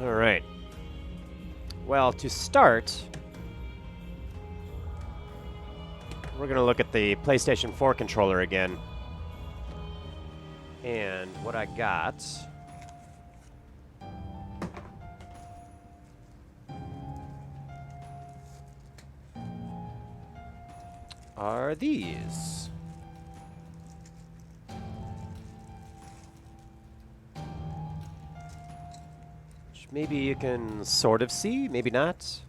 All right. Well, to start, we're going to look at the PlayStation 4 controller again. And what I got are these. Which maybe you can sort of see, maybe not.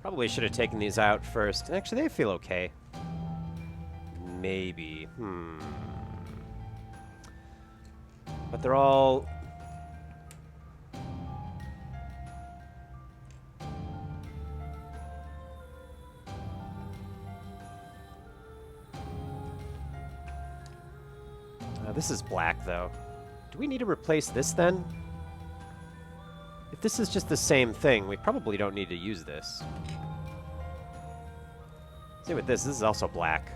Probably should have taken these out first. Actually, they feel okay. Maybe. But they're all... this is black, though. Do we need to replace this, then? If this is just the same thing, we probably don't need to use this. Same with this. This is also black.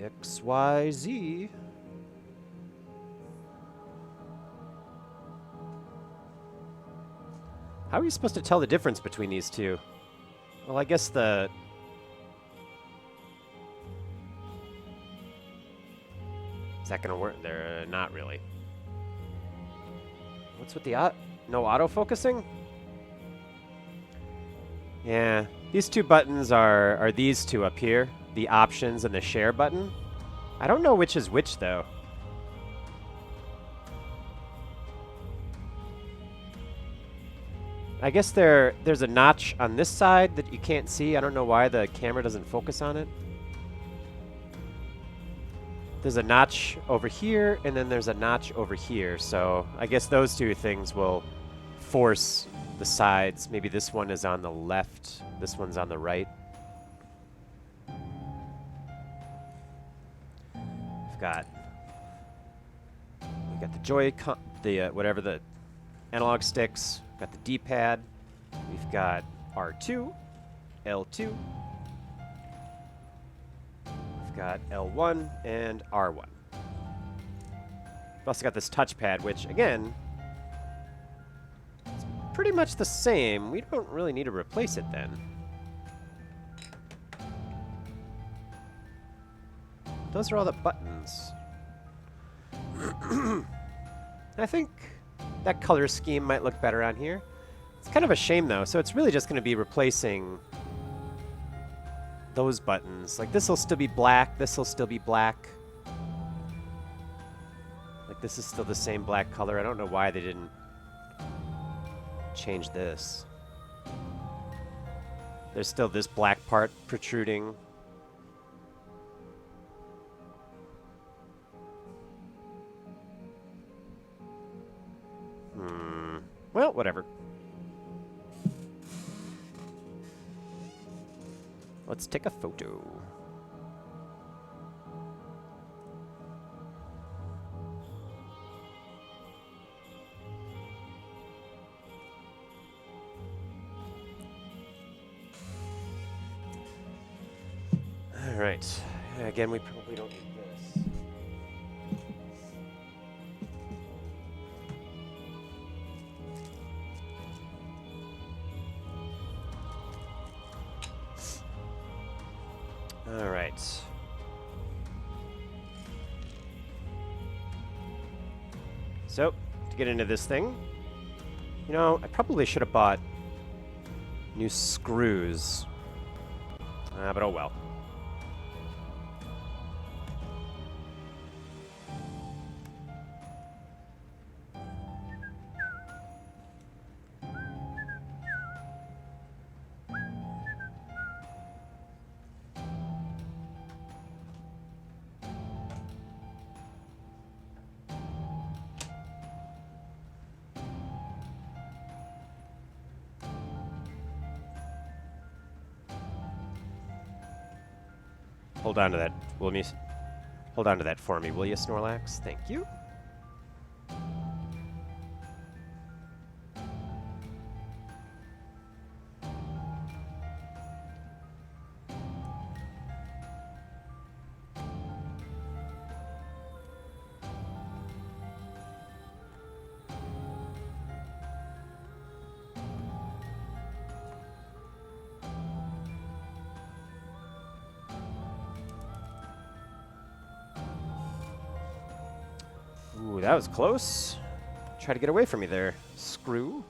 XYZ. How are you supposed to tell the difference between these two? Well, I guess the... Is that going to work? They're not really. What's with the no autofocusing? Yeah, these two buttons are these two up here. The options and the share button. I don't know which is which, though. I guess there's a notch on this side that you can't see. I don't know why the camera doesn't focus on it. There's a notch over here, and then there's a notch over here. So I guess those two things will force the sides. Maybe this one is on the left. This one's on the right. We got the Joy-Con, whatever the analog sticks. Got the D-pad. We've got R2, L2. We've got L1 and R1. We've also got this touchpad, which, again, is pretty much the same. We don't really need to replace it then. Those are all the buttons. I think that color scheme might look better on here. It's kind of a shame, though. So it's really just going to be replacing those buttons. Like, this will still be black. This will still be black. Like, this is still the same black color. I don't know why they didn't change this. There's still this black part protruding. Well, whatever. Let's take a photo. All right. Again, we probably don't need this. All right. So, to get into this thing, you know, I probably should have bought new screws. But oh well. Hold on to that, Wilmies. Hold on to that for me, will you, Snorlax? Thank you. Ooh, that was close. Try to get away from me there, Screw.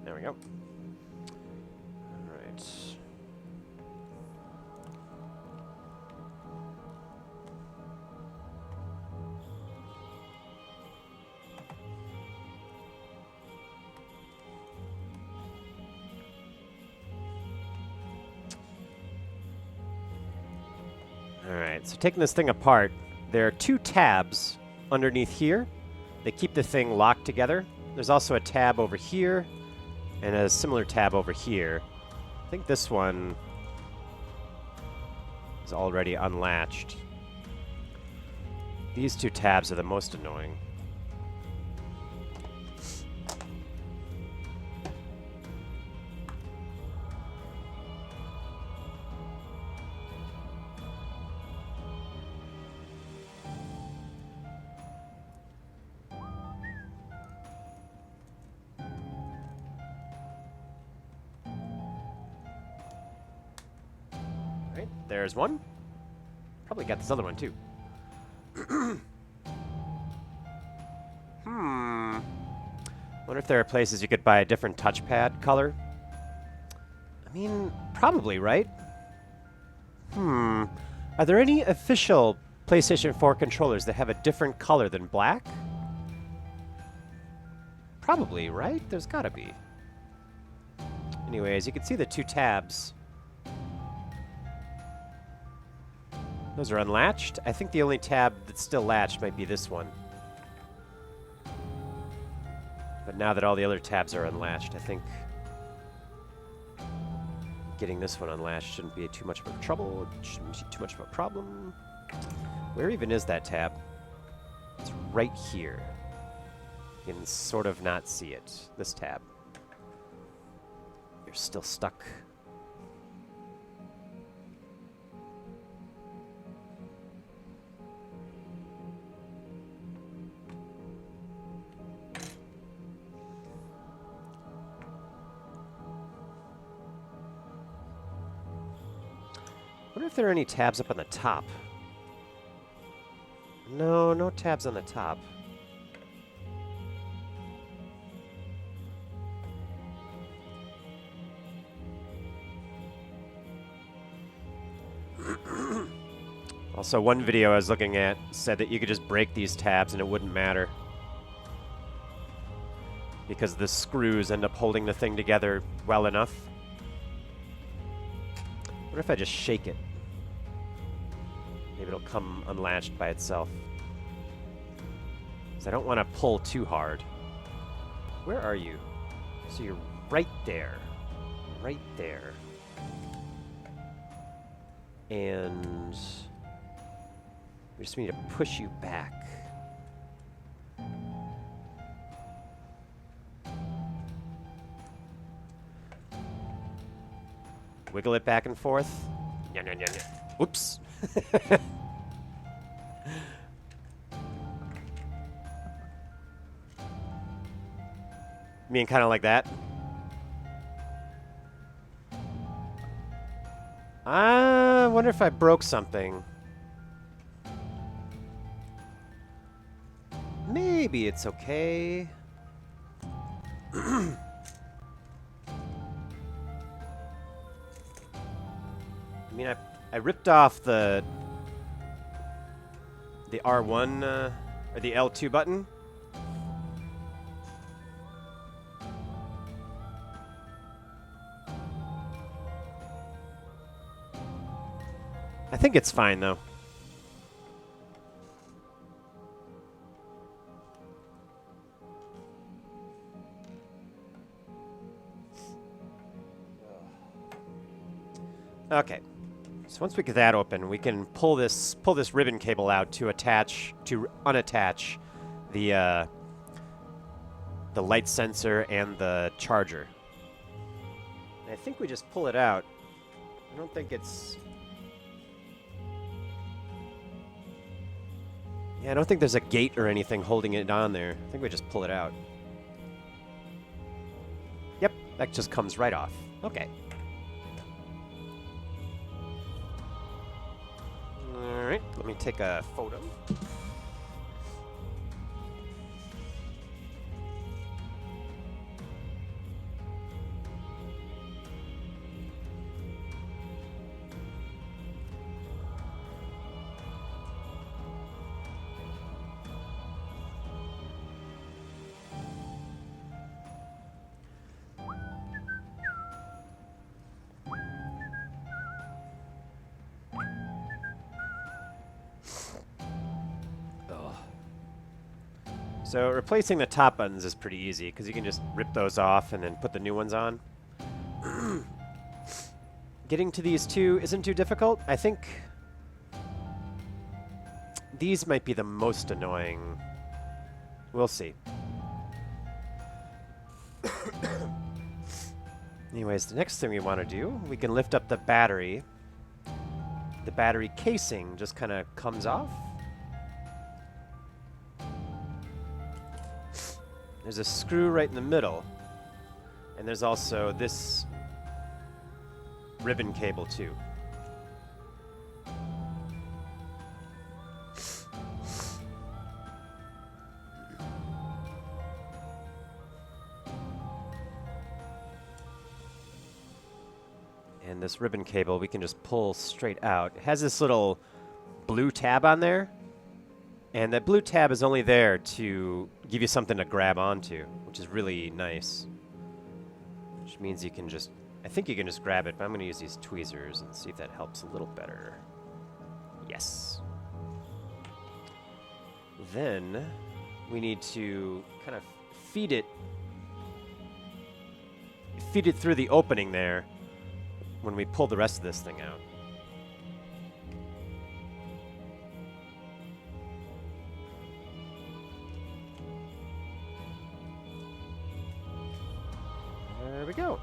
There we go. All right. Alright, so taking this thing apart, there are 2 tabs underneath here. They keep the thing locked together. There's also a tab over here and a similar tab over here. I think this one is already unlatched. These 2 tabs are the most annoying. Right, there's one. Probably got this other one too. Wonder if there are places you could buy a different touchpad color. I mean, probably, right? Are there any official PlayStation 4 controllers that have a different color than black? Probably, right? There's gotta be. Anyways, you can see the 2 tabs. Those are unlatched. I think the only tab that's still latched might be this one. But now that all the other tabs are unlatched, I think getting this one unlatched shouldn't be too much of a trouble. It shouldn't be too much of a problem. Where even is that tab? It's right here. You can sort of not see it. This tab. You're still stuck. I wonder if there are any tabs up on the top. No, no tabs on the top. Also, one video I was looking at said that you could just break these tabs and it wouldn't matter, because the screws end up holding the thing together well enough. What if I just shake it? Maybe it'll come unlatched by itself. Because I don't want to pull too hard. Where are you? So you're right there. Right there. And we just need to push you back. Wiggle it back and forth. Whoops. Mean kind of like that. I wonder if I broke something. Maybe it's okay. I mean, I ripped off the R1 or the L2 button. I think it's fine though. Okay. So once we get that open, we can pull this ribbon cable out to unattach the light sensor and the charger. And I think we just pull it out. I don't think it's... Yeah, I don't think there's a gate or anything holding it on there. I think we just pull it out. Yep, that just comes right off. Okay. Alright, let me take a photo. So replacing the top buttons is pretty easy because you can just rip those off and then put the new ones on. Getting to these two isn't too difficult. I think these might be the most annoying. We'll see. Anyways, the next thing we want to do, we can lift up the battery. The battery casing just kind of comes off. There's a screw right in the middle. And there's also this ribbon cable too. And this ribbon cable we can just pull straight out. It has this little blue tab on there. And that blue tab is only there to give you something to grab onto, which is really nice. Which means you can just, I think you can just grab it, but I'm going to use these tweezers and see if that helps a little better. Yes. Then we need to kind of feed it through the opening there when we pull the rest of this thing out. There we go.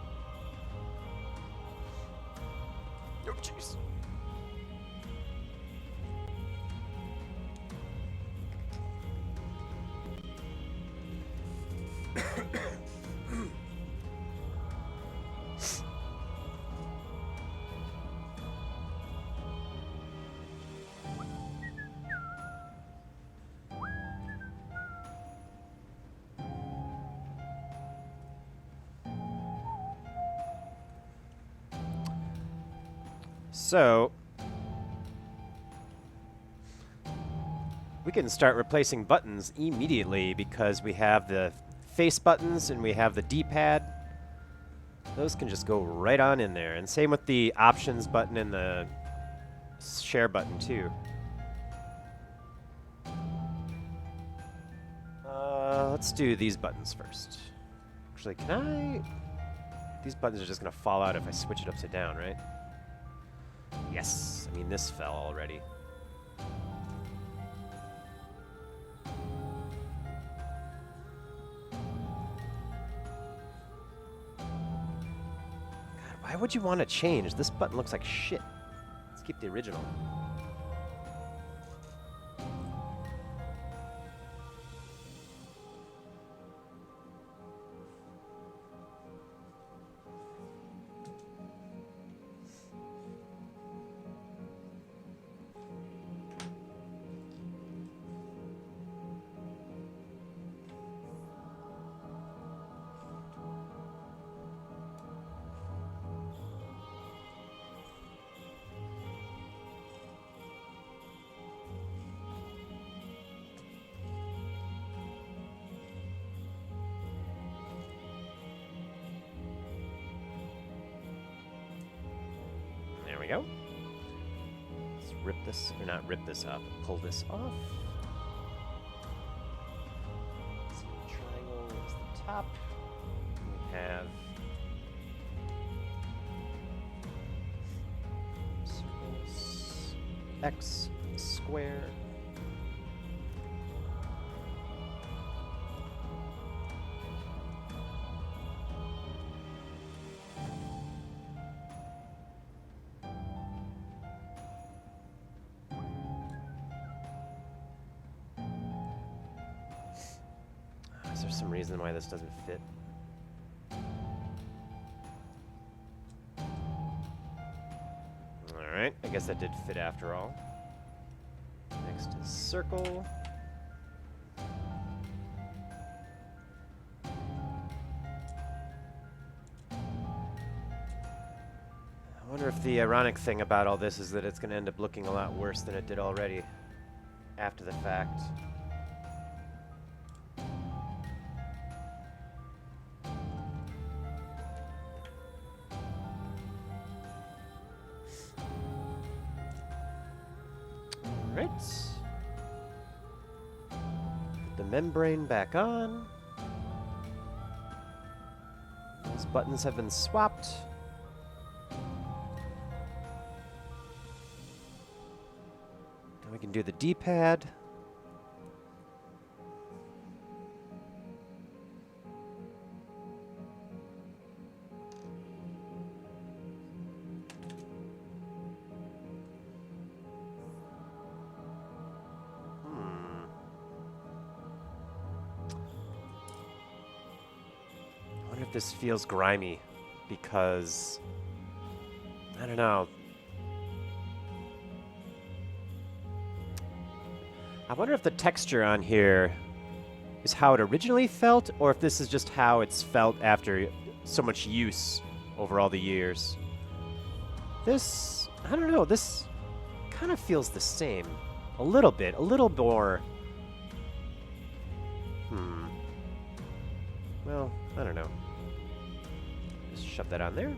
Oh, jeez. So, we can start replacing buttons immediately because we have the face buttons and we have the D-pad. Those can just go right on in there. And same with the options button and the share button too. Let's do these buttons first. Actually, can I... These buttons are just going to fall out if I switch it upside down, right? Yes. I mean, this fell already. God, why would you want to change? This button looks like shit. Let's keep the original. There we go. Let's rip this, or not rip this up, pull this off. So the triangle is the top. We have x square. Is there some reason why this doesn't fit? Alright, I guess that did fit after all. Next is circle. I wonder if the ironic thing about all this is that it's going to end up looking a lot worse than it did already after the fact. Alright. Put the membrane back on. Those buttons have been swapped. Now we can do the D-pad. This feels grimy because I don't know. I wonder if the texture on here is how it originally felt, or if this is just how it's felt after so much use over all the years. This, I don't know, this kind of feels the same. A little bit, a little more. Well, I don't know. Just shove that on there.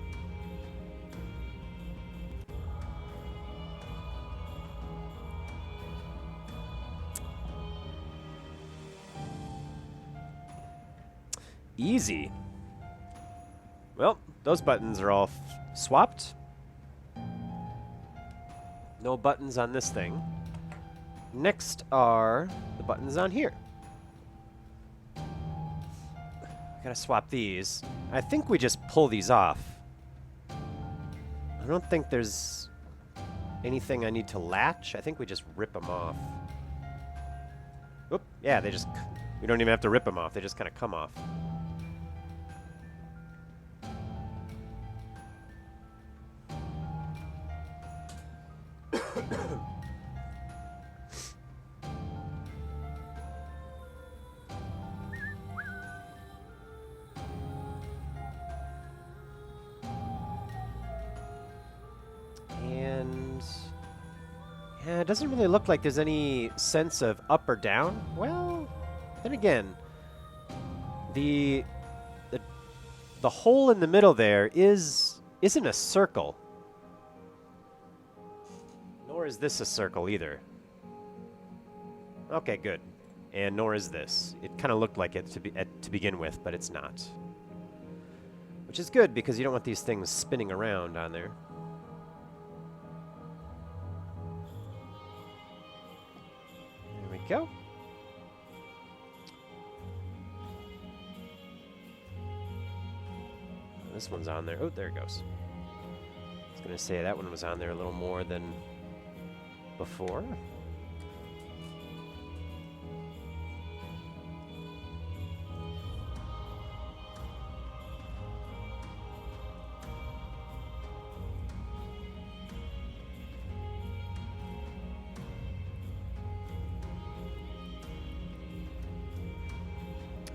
Easy. Well, those buttons are all swapped. No buttons on this thing. Next are the buttons on here. Gotta swap these. I think we just pull these off. I don't think there's anything I need to latch. I think we just rip them off. Oop, yeah, they just... We don't even have to rip them off. They just kind of come off. Yeah, it doesn't really look like there's any sense of up or down. Well, then again, the hole in the middle there isn't a circle. Nor is this a circle either. Okay, good. And nor is this. It kind of looked like it to begin with, but it's not. Which is good because you don't want these things spinning around on there. Go. This one's on there. Oh, there it goes. I was going to say that one was on there a little more than before.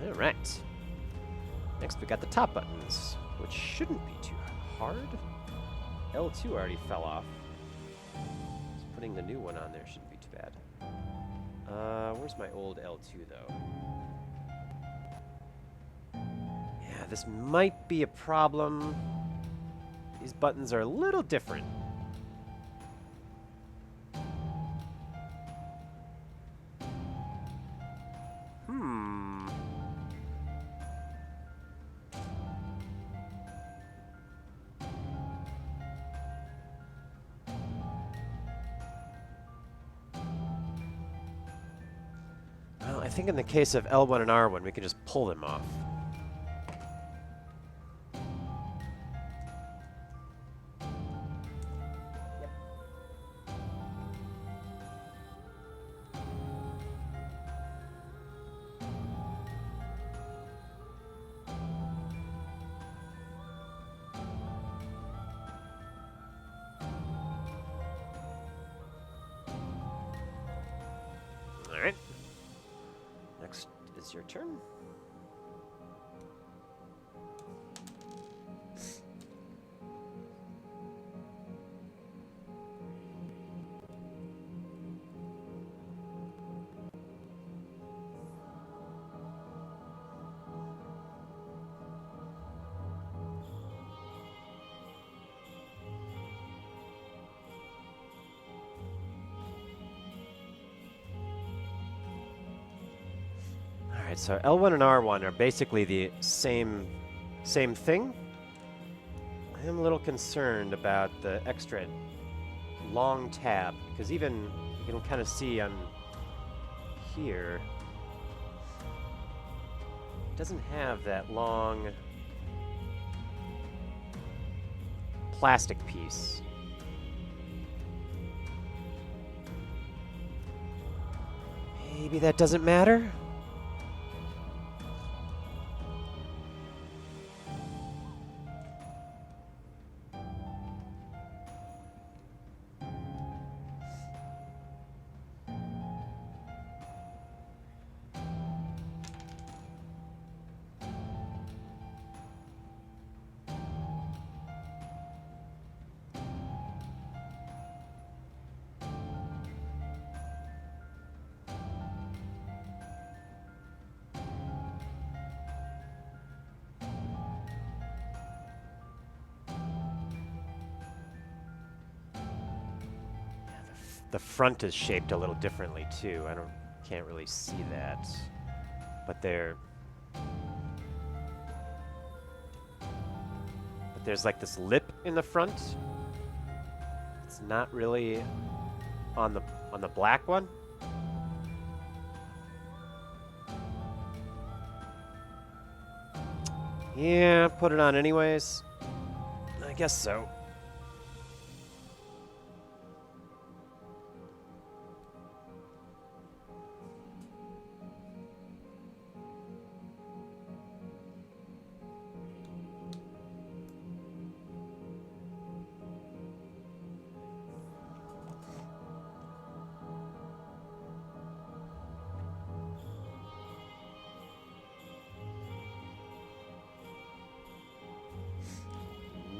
Alright. Next we got the top buttons, which shouldn't be too hard. L2 already fell off. Just putting the new one on there shouldn't be too bad. Where's my old L2 though? Yeah, this might be a problem. These buttons are a little different. think in the case of L1 and R1, we can just pull them off. All right. Next is your turn. All right, so L1 and R1 are basically the same thing. I am a little concerned about the extra long tab, because even you can kind of see on here, it doesn't have that long plastic piece. Maybe that doesn't matter? The front is shaped a little differently too. Can't really see that, but there's like this lip in the front. It's not really on the black one. Yeah, put it on anyways. I guess so.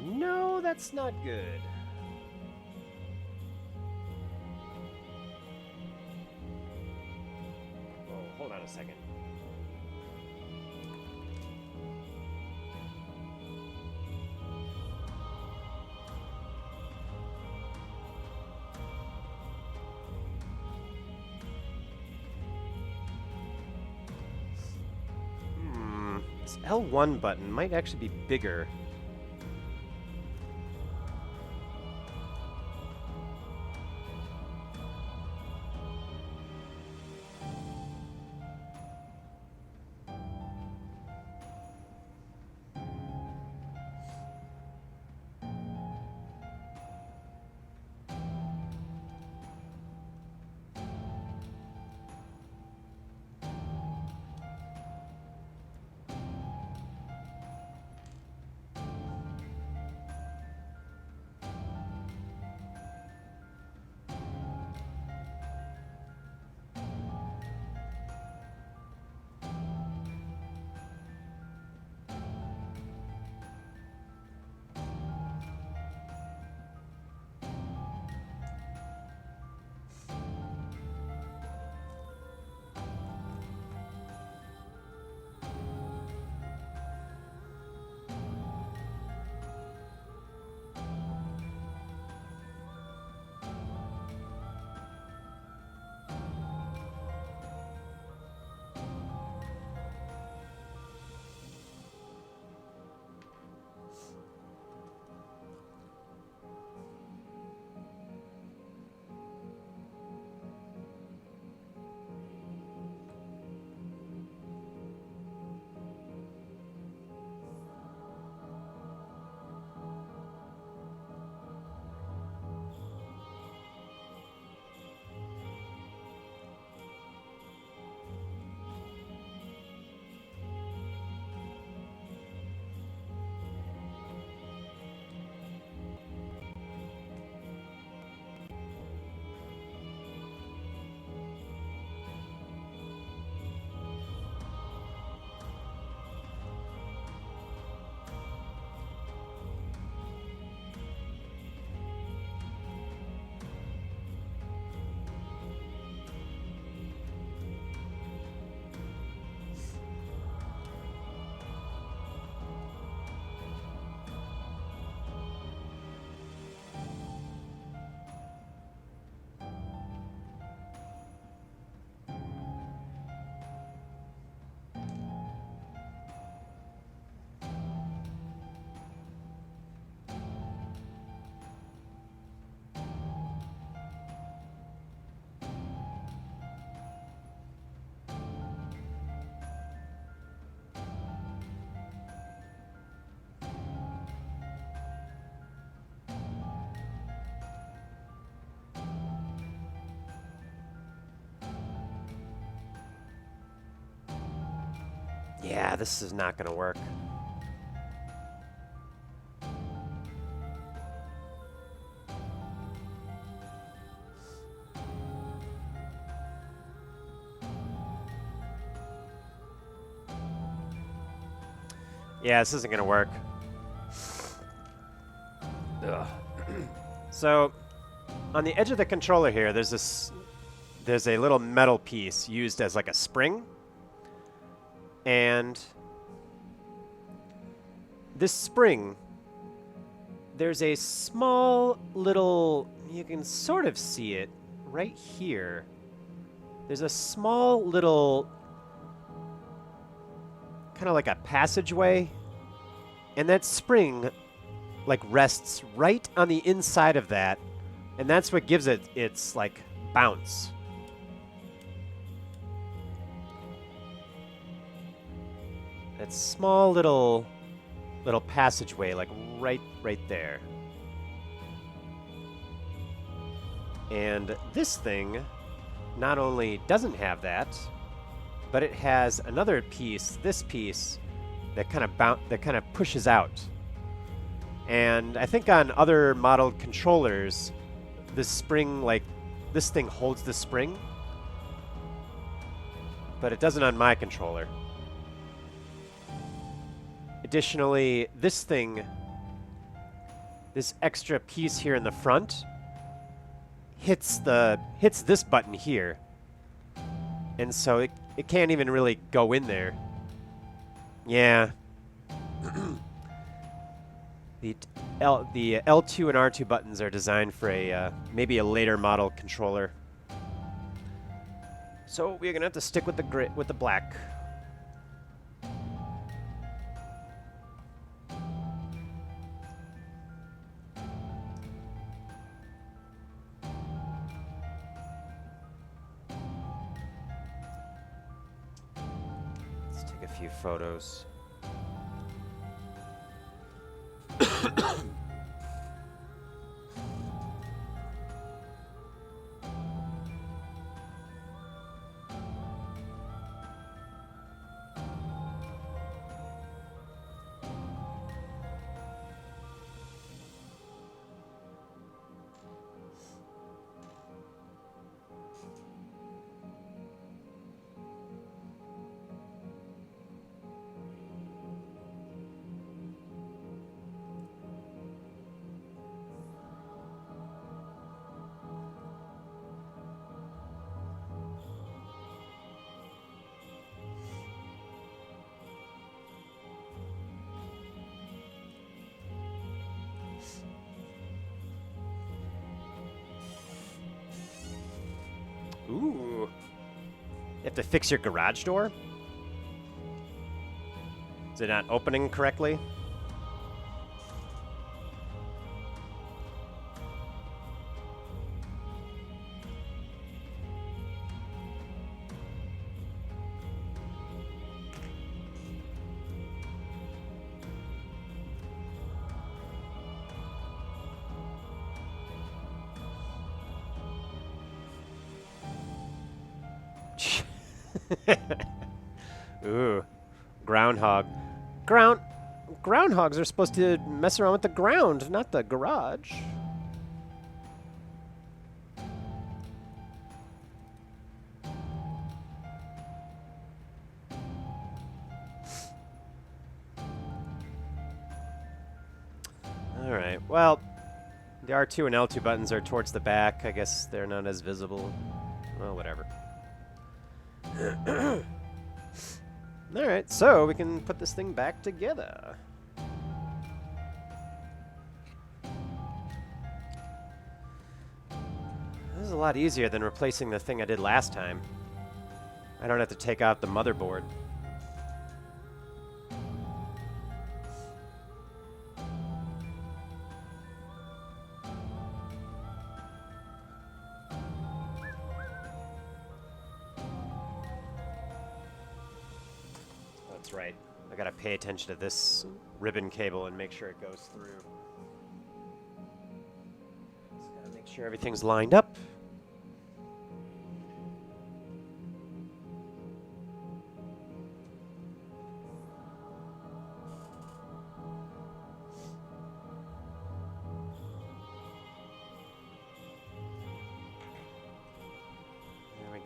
No, that's not good. Whoa, hold on a second. This L1 button might actually be bigger. Yeah, this is not going to work. Yeah, this isn't going to work. Ugh. So, on the edge of the controller here, there's a little metal piece used as like a spring. And this spring, there's a small little, you can sort of see it right here. There's a small little, kind of like a passageway. And that spring, like, rests right on the inside of that. And that's what gives it its, like, bounce. That small little passageway, like, right there. And this thing not only doesn't have that, but it has another piece, this piece, that kind of pushes out. And I think on other modeled controllers, this spring, like, this thing holds the spring, but it doesn't on my controller. Additionally, this thing, this extra piece here in the front, hits this button here. And so it can't even really go in there. Yeah. The L2 and R2 buttons are designed for maybe a later model controller. So we're gonna have to stick with the black. Let's take a few photos. Ooh. You have to fix your garage door? Is it not opening correctly? Ooh, groundhog. Groundhogs are supposed to mess around with the ground, not the garage. All right. Well, the R2 and L2 buttons are towards the back. I guess they're not as visible. Well, whatever. Alright, so we can put this thing back together. This is a lot easier than replacing the thing I did last time. I don't have to take out the motherboard. That's right. I gotta pay attention to this ribbon cable and make sure it goes through. Just gotta make sure everything's lined up.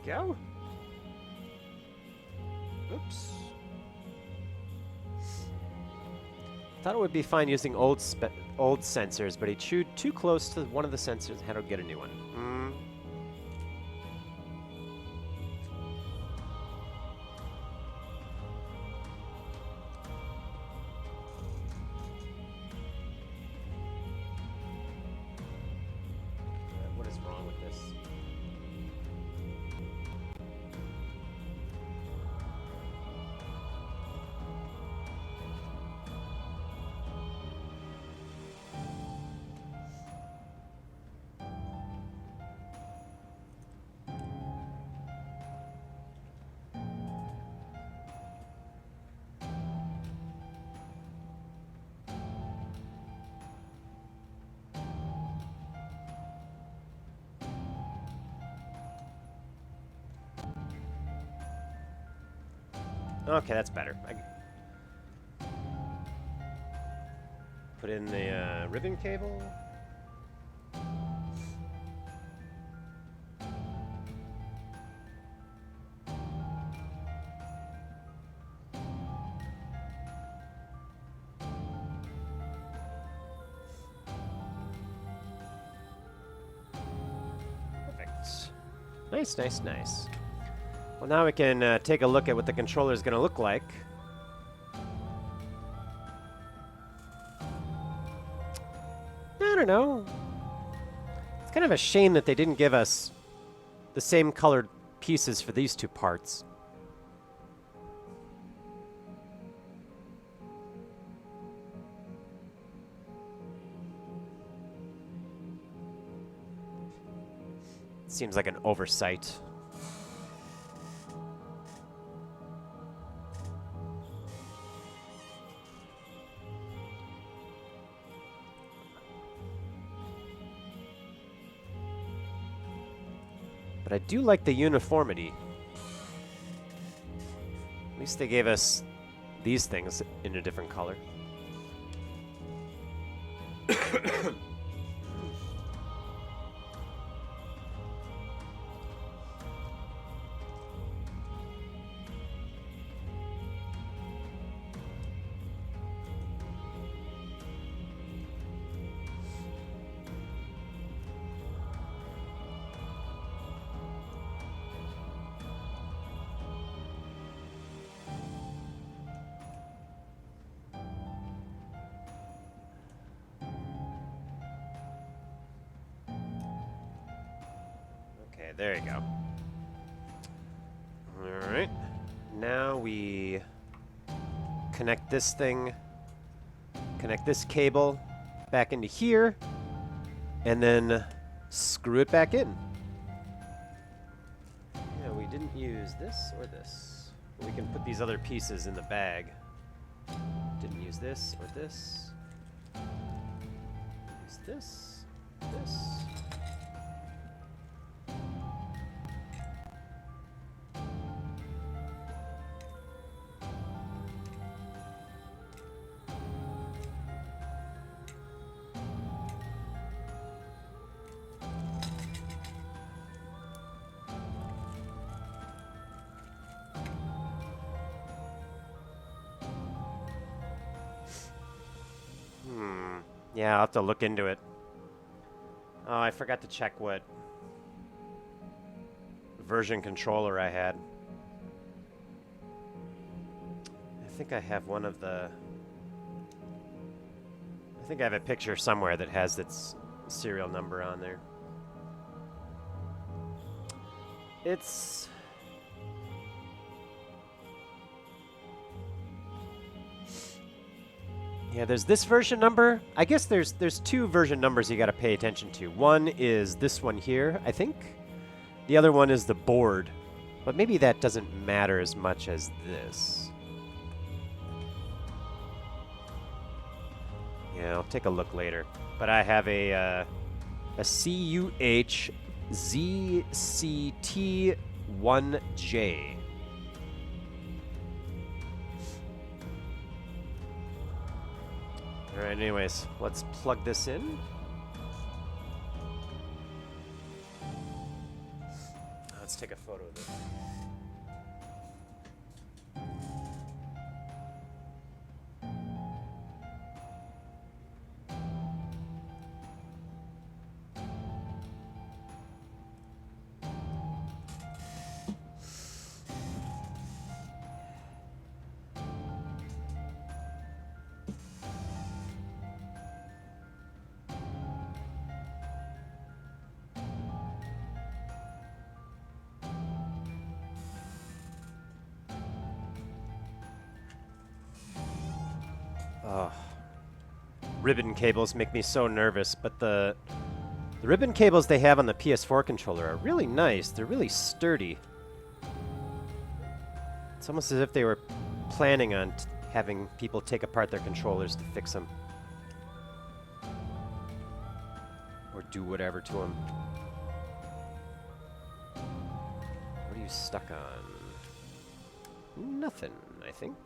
go. Oops. Thought it would be fine using old sensors, but he chewed too close to one of the sensors and had to get a new one. What is wrong with this? Okay, that's better. Put in the ribbon cable. Perfect. Nice, nice, nice. Well, now we can take a look at what the controller is going to look like. I don't know. It's kind of a shame that they didn't give us the same colored pieces for these two parts. Seems like an oversight. But I do like the uniformity. At least they gave us these things in a different color. Okay, there you go. All right. Now we connect this thing, connect this cable back into here, and then screw it back in. Yeah, we didn't use this or this. We can put these other pieces in the bag. Didn't use this or this. Use this, this. Yeah, I'll have to look into it. Oh, I forgot to check what version controller I had. I think I have one of the... I think I have a picture somewhere that has its serial number on there. It's... Yeah, there's this version number. I guess there's two version numbers you got to pay attention to. One is this one here, I think. The other one is the board. But maybe that doesn't matter as much as this. Yeah, I'll take a look later. But I have a CUHZCT1J. All right, anyways, let's plug this in. Let's take a photo of this. Oh, ribbon cables make me so nervous, but the ribbon cables they have on the PS4 controller are really nice. They're really sturdy. It's almost as if they were planning on having people take apart their controllers to fix them. Or do whatever to them. What are you stuck on? Nothing, I think.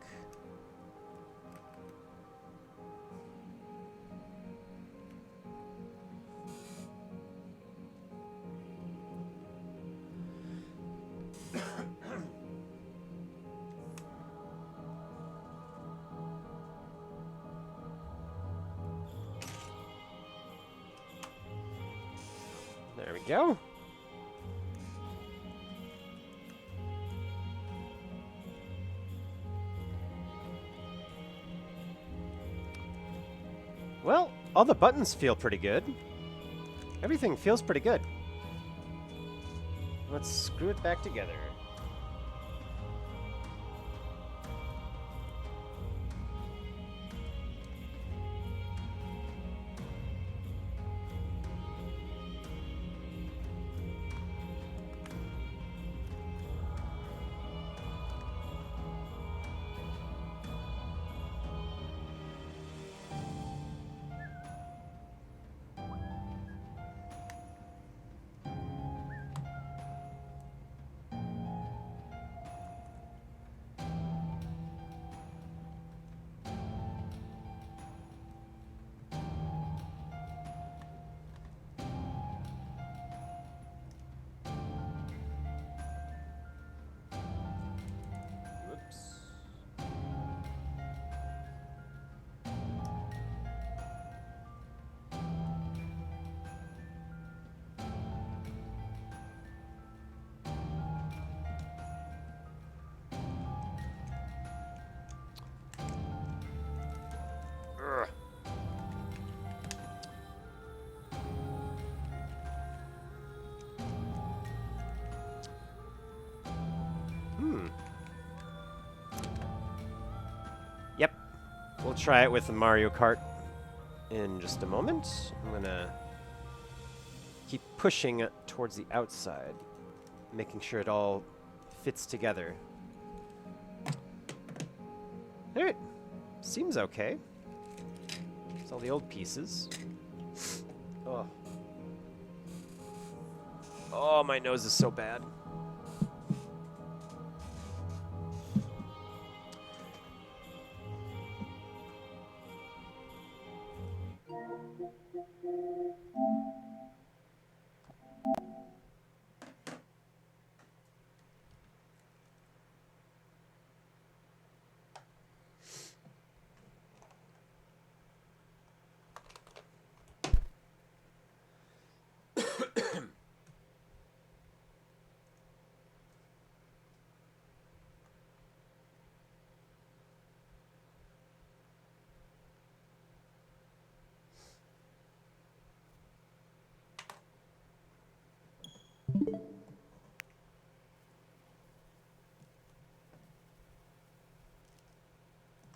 There we go. Well, all the buttons feel pretty good. Everything feels pretty good. Let's screw it back together. Yep. We'll try it with the Mario Kart in just a moment. I'm gonna keep pushing it towards the outside, making sure it all fits together. Alright. Seems okay. It's all the old pieces. Oh. Oh, my nose is so bad.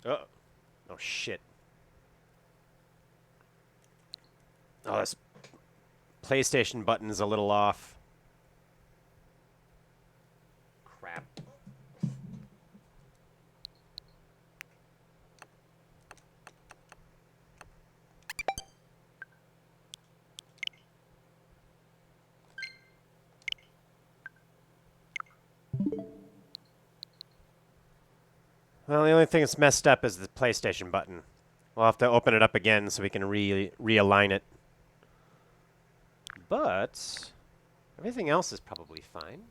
Oh. Oh, shit. Oh, this PlayStation button is a little off. Crap. Well, the only thing that's messed up is the PlayStation button. We'll have to open it up again so we can realign it. But everything else is probably fine.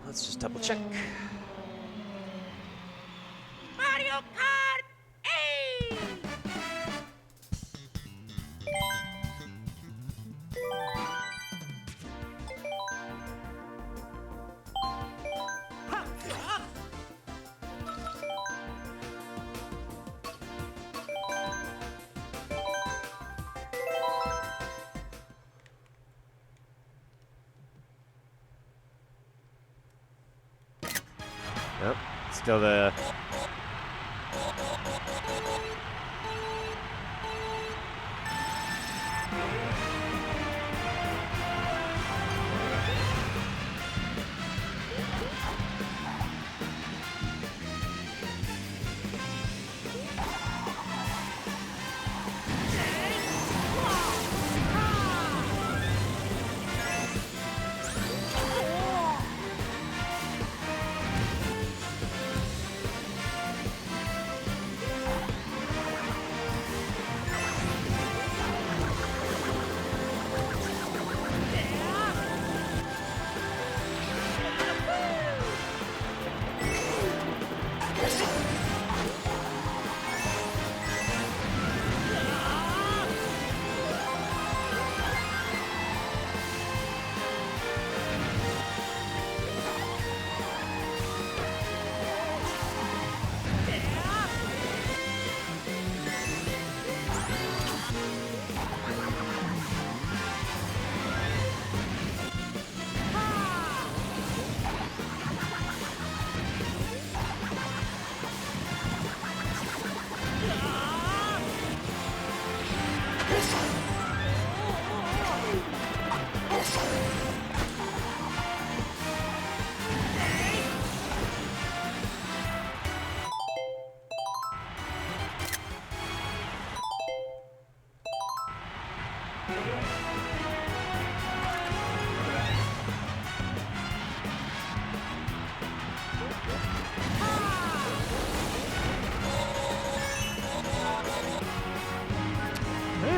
Let's just double check. Mario Kart 8! Nope. Still the...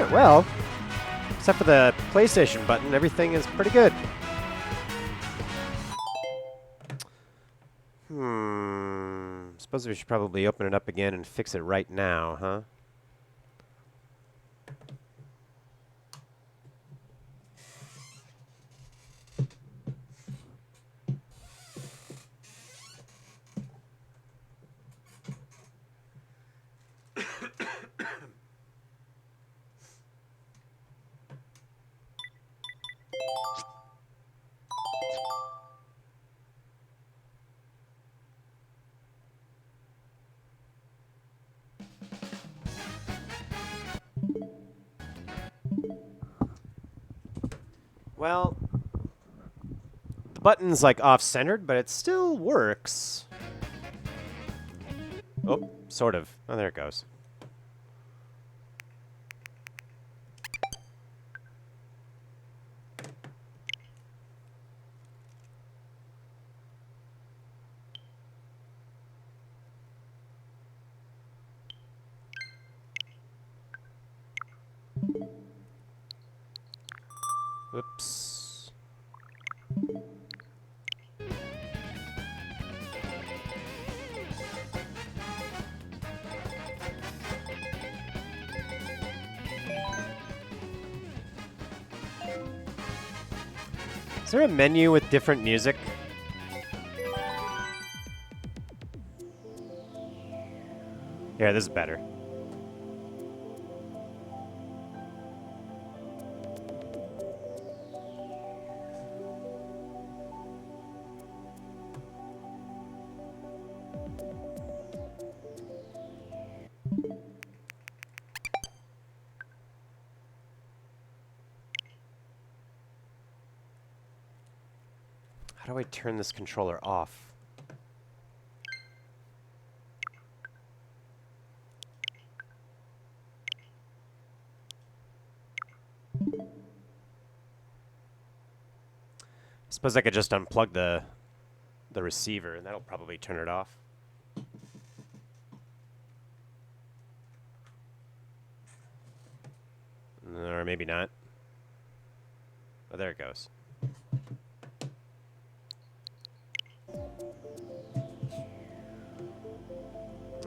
Alright, well, except for the PlayStation button, everything is pretty good. Suppose we should probably open it up again and fix it right now, huh? Well, the button's like off-centered, but it still works. Oh, sort of. Oh, there it goes. Oops. Is there a menu with different music? Yeah, this is better. How do I turn this controller off? Suppose I could just unplug the receiver, and that'll probably turn it off. Or maybe not. Oh, there it goes.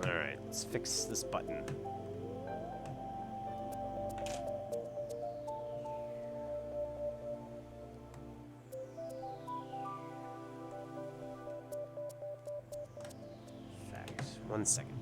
Alright, let's fix this button. Fact. 1 second.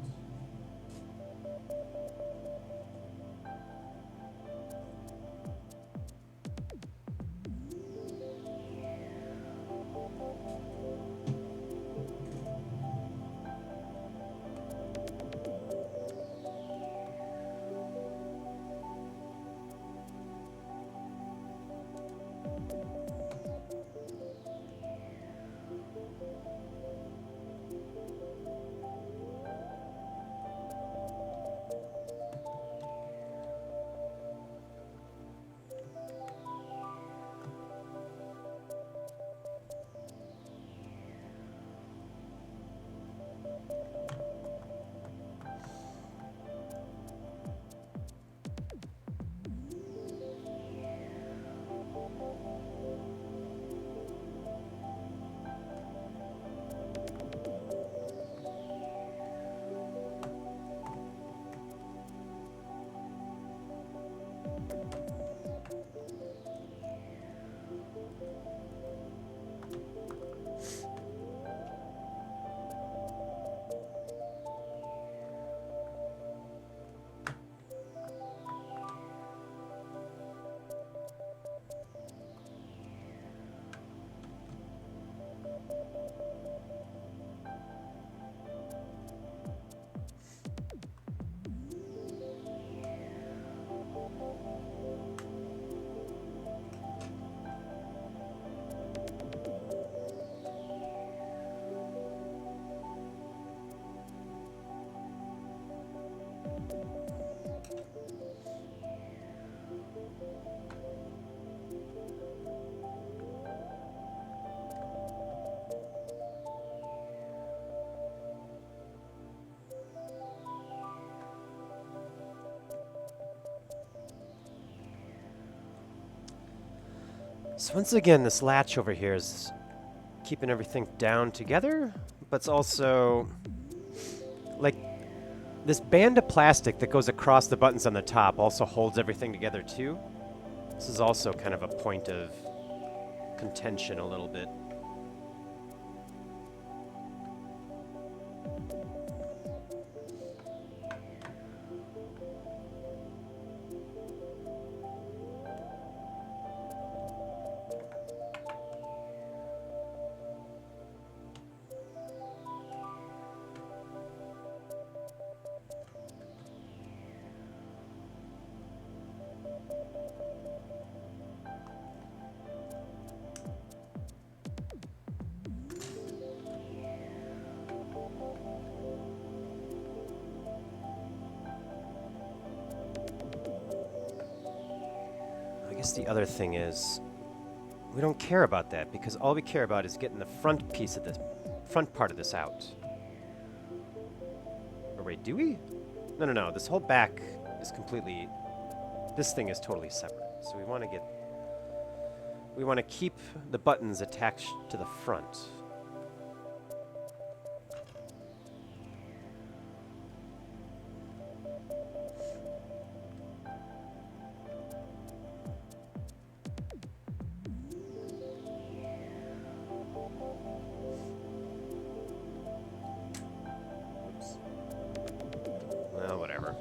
So once again, this latch over here is keeping everything down together, but it's also like this band of plastic that goes across the buttons on the top also holds everything together too. This is also kind of a point of contention a little bit. I guess the other thing is, we don't care about that because all we care about is getting the front piece of this, front part of this out. Or wait, do we? No, no, no. This whole back is completely. This thing is totally separate. So we want to get. We want to keep the buttons attached to the front. Well, whatever.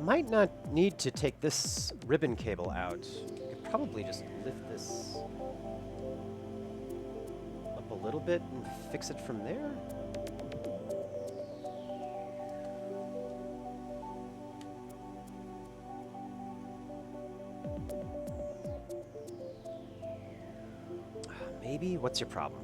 Might not need to take this ribbon cable out. You could probably just lift this up a little bit and fix it from there. Maybe? What's your problem?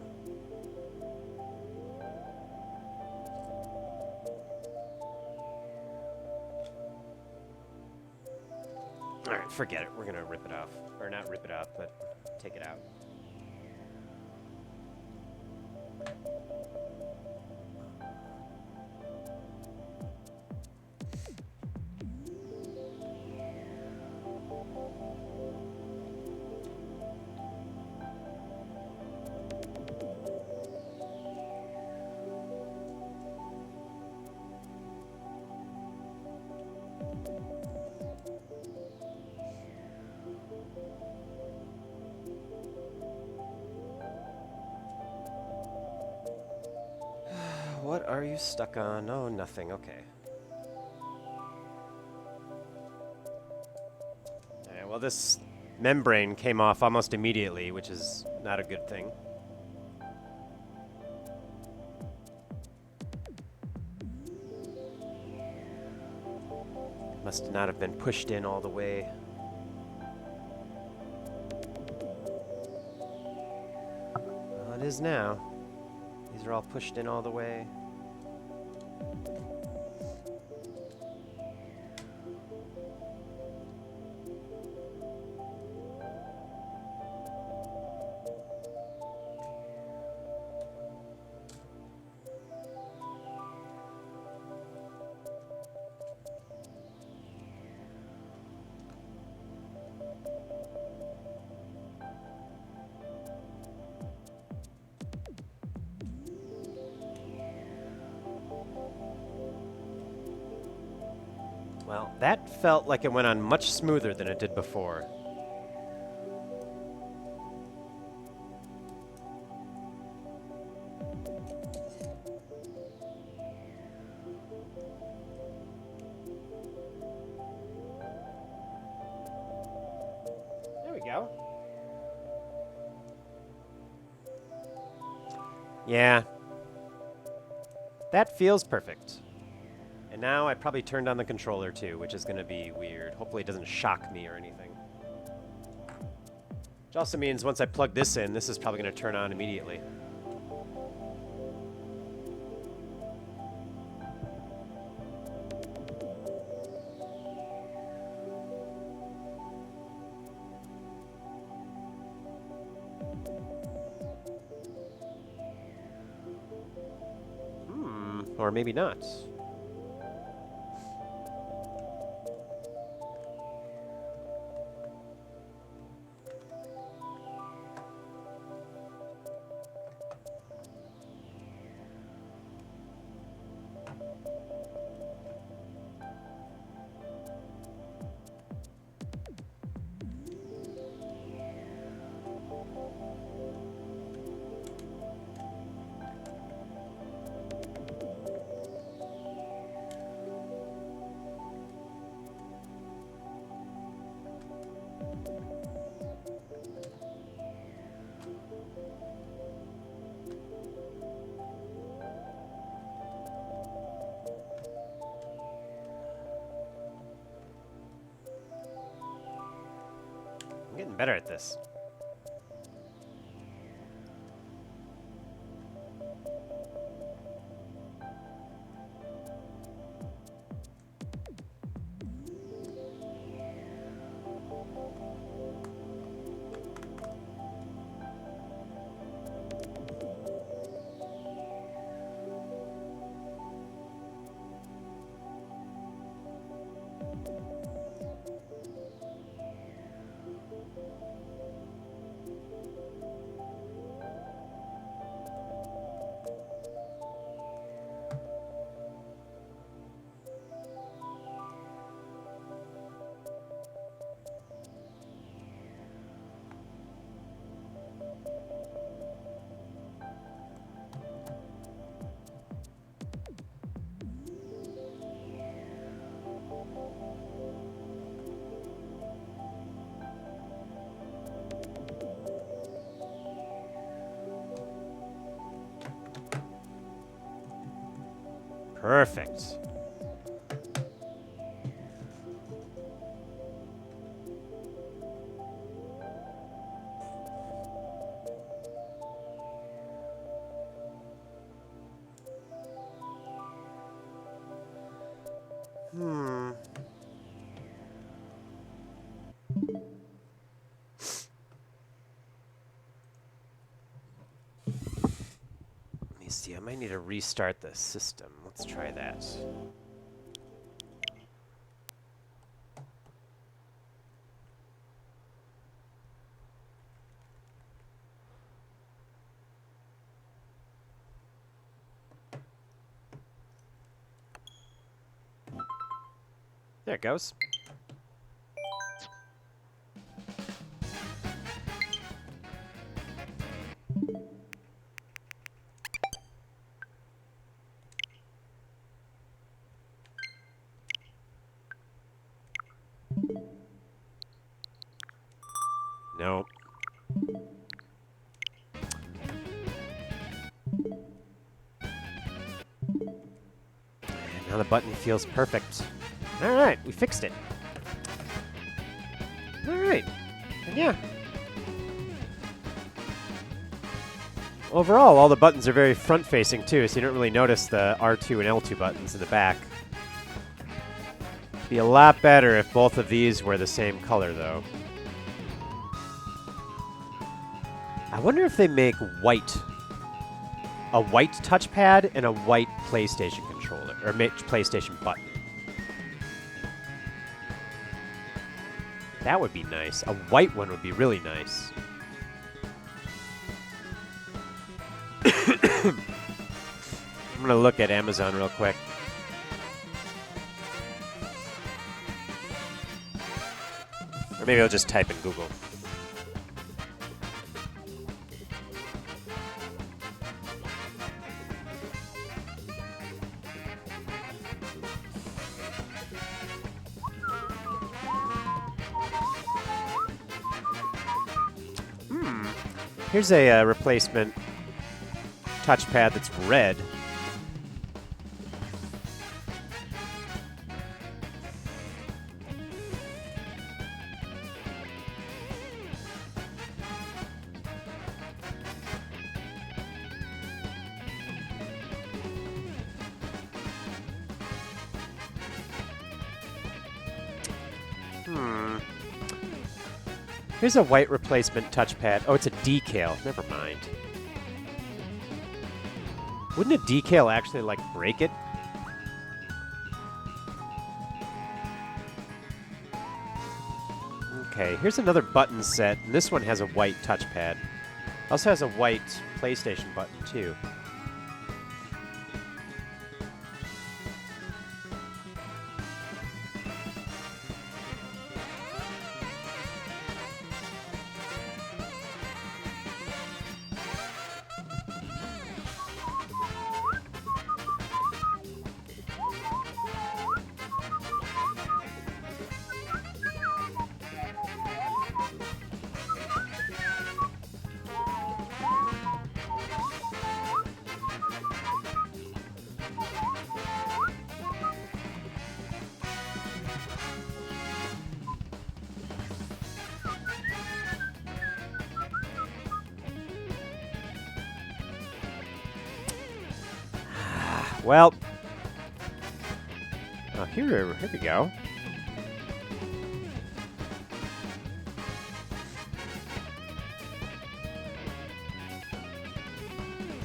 forget it. We're gonna rip it off. Or not rip it off, but take it out. What are you stuck on? Oh, nothing. Okay. Alright, well, this membrane came off almost immediately, which is not a good thing. Must not have been pushed in all the way. Well, it is now. These are all pushed in all the way. Well, that felt like it went on much smoother than it did before. There we go. Yeah. That feels perfect. And now I probably turned on the controller too, which is going to be weird. Hopefully it doesn't shock me or anything. Which also means once I plug this in, this is probably going to turn on immediately. Or maybe not. I'm getting better at this. Perfect. see, I might need to restart the system. Let's try that. There it goes. Nope. And now the button feels perfect. Alright, we fixed it. Alright. And yeah. Overall, all the buttons are very front-facing too, so you don't really notice the R2 and L2 buttons in the back. Be a lot better if both of these were the same color, though. I wonder if they make white. A white touchpad and a white PlayStation controller, or PlayStation button. That would be nice. A white one would be really nice. I'm gonna look at Amazon real quick. Or maybe I'll just type in Google. Here's a replacement touchpad that's red. Here's a white replacement touchpad. Oh, it's a decal. Never mind. Wouldn't a decal actually, like, break it? Okay, here's another button set. And this one has a white touchpad. Also has a white PlayStation button, too. Well, here we go.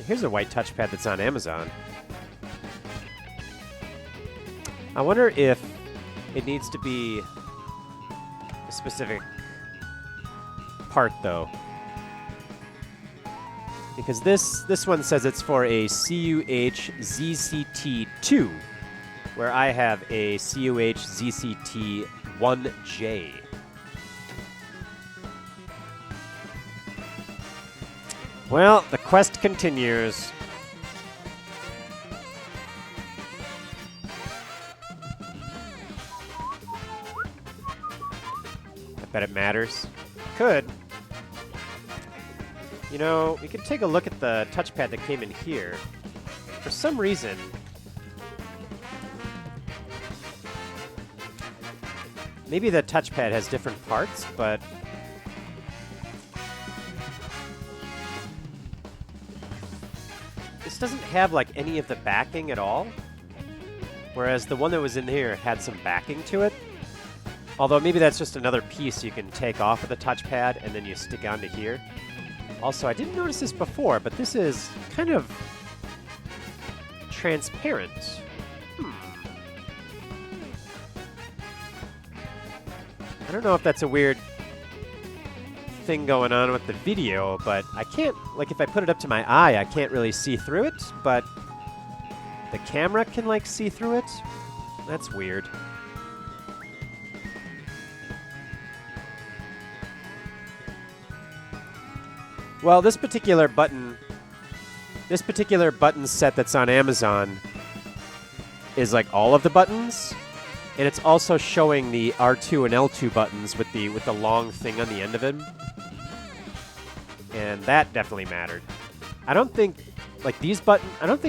Here's a white touchpad that's on Amazon. I wonder if it needs to be a specific part, though. Because this one says it's for a CUH ZCT2, where I have a CUH ZCT1J. Well, the quest continues. I bet it matters. Could. You know, we could take a look at the touchpad that came in here. For some reason, maybe the touchpad has different parts, but this doesn't have like any of the backing at all. Whereas the one that was in here had some backing to it. Although maybe that's just another piece you can take off of the touchpad and then you stick onto here. Also, I didn't notice this before, but this is kind of transparent. I don't know if that's a weird thing going on with the video, but I can't, like if I put it up to my eye, I can't really see through it, but the camera can like see through it. That's weird. Well, this particular button set that's on Amazon is like all of the buttons, and it's also showing the R2 and L2 buttons with the long thing on the end of them. And that definitely mattered. I don't think like these buttons, R2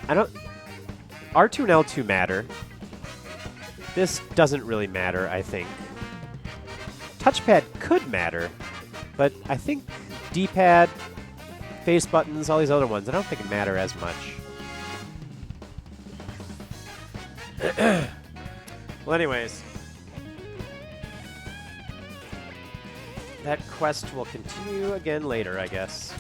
and L2 matter. This doesn't really matter, I think. Touchpad could matter, but I think D-pad, face buttons, all these other ones, I don't think matter as much. Well, anyways, that quest will continue again later, I guess.